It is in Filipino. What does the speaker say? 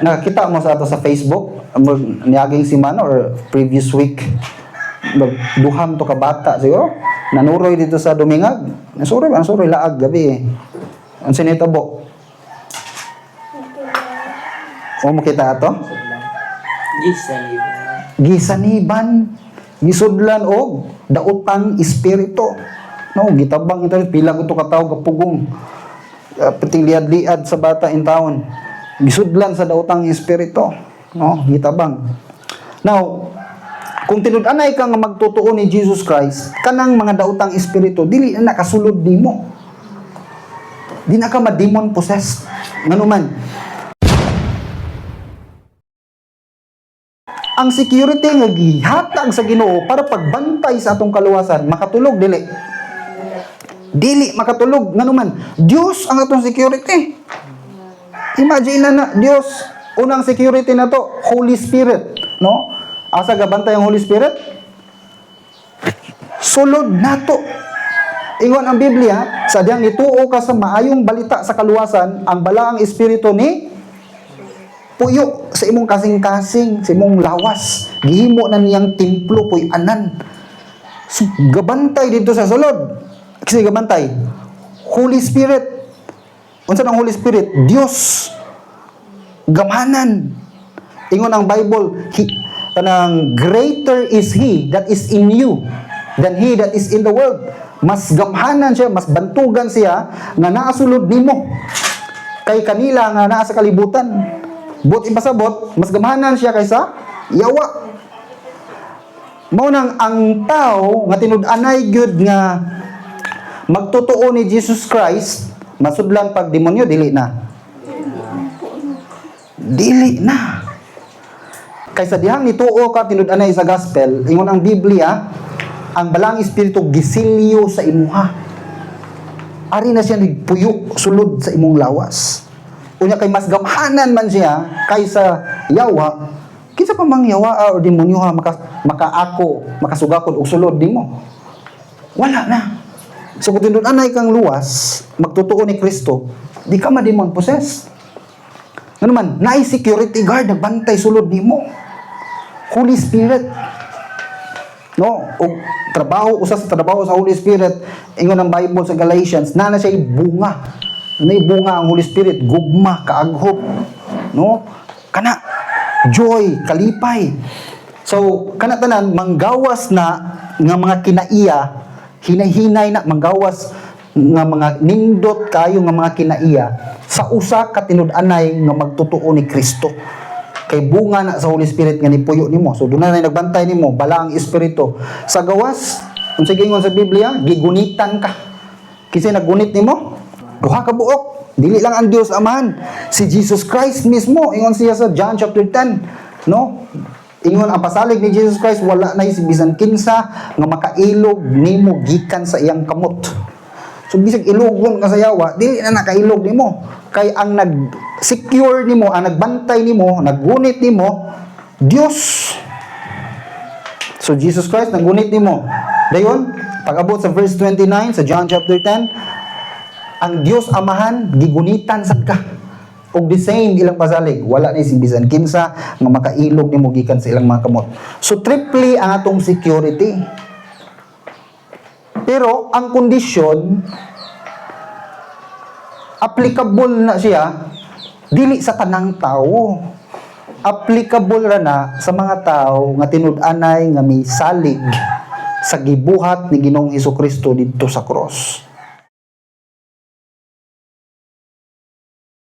nakakita mo sa ato sa Facebook, niyaging si Mano or previous week, duham to ka bata siguro, nanuroy dito sa Dumingag. Nasuroy laag gabi. Ang sinitabo. O mo kita ato? Gisaniban. Gisudlan og daotang espiritu. No, gitabang ito pila ko to katawo kapugong. Pating liad-liad sa bata in town. Gisudlan sa daotang espiritu. No, gitabang. Now, kung tinud-anay ka nga magtotoo ni Jesus Christ, kanang mga daotang espiritu dili na nakasulod nimo. Di na ka ma-demon possessed. Nganuman. Ang security nga gihatag sa Ginoo para pagbantay sa atong kaluwasan, makatulog dili. Dili makatulog nganuman. Dios ang atong security. Imagine na Dios unang security na to, Holy Spirit, no? Asa gabantay ang Holy Spirit? Sulod nato. Ingon ang Biblia, sa diyang ituo ka sa maayong balita sa kaluwasan, ang balaang espiritu ni puyo sa imong kasing-kasing, sa imong lawas. Gihimo na niyang templo puy anan. So, gabantay dito sa sulod. Kasi gabantay, Holy Spirit. Unsa ang Holy Spirit? Dios. Gamhanan. Ingon ang Bible, kanang greater is He that is in you than he that is in the world. Mas gamhanan siya, mas bantugan siya nga naasulod nimo kay kanila nga naa sa kalibutan. Bot ipasabot, mas gamhanan siya kaysa yawa. Mao nang ang tao nga tinud-anay gyud nga magtotoo ni Jesus Christ, masudlan pag demonyo dili na. Dili na. Kaysa dihang nituo ka tinud-anay sa gospel, ingon ang Biblia, ang balang espiritu gisilyo sa imuha. Ari na siya nagpuyo sulod sa imong lawas. Unya kay mas gamhanan man siya kaysa yawa. Kinsa pa mang yawa o demonyo ha makaako, makasugakod og sulod nimo. Wala na. So kung tinud-anay kang luwas, magtotoo ni Kristo, di ka ma-demon possessed. Ano man, naay security guard nagbantay sulod nimo. Holy Spirit. No, og trabaho usa sa trabaho sa Holy Spirit, ingon ang Bible sa Galatians, na siya bunga. Nay bunga ang Holy Spirit, gugma, kaaghop, no? Kana joy, kalipay. So kana tanan manggawas na nga mga kinaiya, hinay-hinay na manggawas nga mga nindot kayo nga mga kinaiya sa usa ka tinud-anay nga magtotoo ni Kristo. Kay bunga na sa Holy Spirit nga nipuyo nimo. So doon na nagbantay nimo bala ang espiritu. Sa gawas, unsa gingon sa Biblia, gigunitan ka. Kinsa naggunit nimo? Duha ka buok. Dili lang ang Dios Amahan, si Jesus Christ mismo. Ingon siya sa John chapter 10, no? Ingon ang pasalig ni Jesus Christ, wala na si bisan kinsa nga makailog nimo gikan sa iyang kamot. So bisag ilugon ka sa yawa, dili na nakailog nimo. Kay ang nag-secure nimo, ang nagbantay nimo, naggunit nimo, Dios. So Jesus Christ naggunit nimo. Dayon, pag-abot sa verse 29 sa John chapter 10, ang Dios Amahan gigunitan sad ka. Og the same ilang pasalig, wala ni si bisan kinsa nga makailog nimo gikan sa ilang mga kamot. So triple ang atong security. Pero ang kondisyon, applicable na siya dili sa tanang tao. Applicable ra na sa mga tao nga tinud-anay nga may salig sa gibuhat ni Ginoong Hesukristo didto sa cross.